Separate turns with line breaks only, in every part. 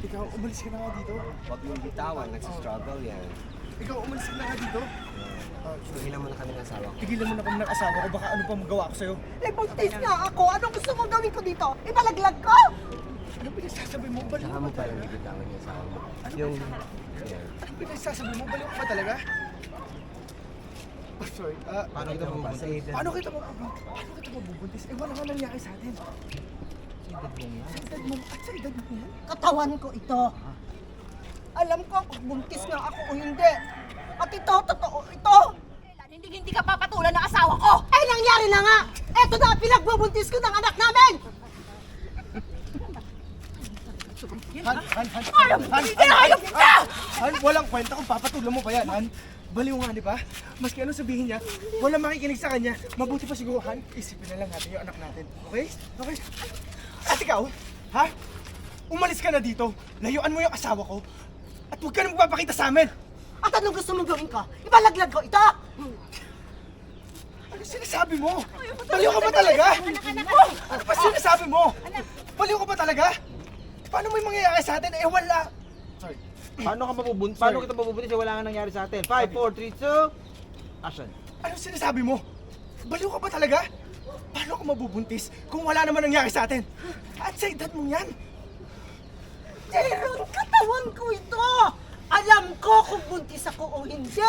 Ikaw, umalis ka na nga dito.
Huwag mong bitawan, nagsistruggle yan.
Ikaw, umalis ka na nga dito.
Tigilan mo na kami ng asawa ko.
Tigilan mo na kami ng asawa ko, baka ano pa magawa ko sa'yo.
Eh, buntis nga ako. Anong gusto mong gawin ko dito? Ibalaglag ko?
Ano pinagsasabi mo? Baliw
Saka
ka
mo
ba
pa
talaga?
yung bibitawan yung asawa mo.
Ano
Yung...
ba?
Yan.
Ano pinagsasabi mo? Baliw ka ba talaga? Oh, sorry.
Paano kita mabubuntis?
Paano kita mabubuntis? Eh, wala ka nangyari sa atin. Sa edad mo at sa edad mo yan?
Katawan ko ito. Alam ko kung buntis nga ako o hindi. At ito, totoo ito. Hindi ka papatulan ng asawa ko. Eh, nangyari na nga. Eto na, pinagbubuntis ko ng anak namin.
Han, walang kwenta kung papatulan mo pa yan, Han. Baliw nga, di ba? Maski anong sabihin niya, walang makikinig sa kanya. Mabuti pa siguro, Han, isipin na lang natin yung anak natin. Okay? Okay? At ikaw, ha? Umalis ka na dito. Layuan mo yung asawa ko. At huwag ka na magpapakita sa amin.
At anong gusto mong gawin ko? Ibalaglag ko ito.
Ano sinasabi mo? Baliw ka ba talaga? Ano ba sinasabi mo? Baliw ka ba talaga? Paano may mangyayari sa atin? Eh, wala. Sorry.
Paano kita mabubuntis? Wala nga nangyari sa atin. 5, 4, 3, 2, action.
Ano sinasabi mo? Baliw ka ba talaga? Paano ako mabubuntis kung wala naman nangyari sa atin? At sa edad mo yan?
Jeron, katawan ko ito. Alam ko kung buntis ako o hindi.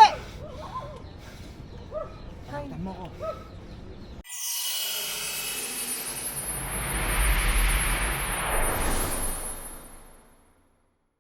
Tama ko.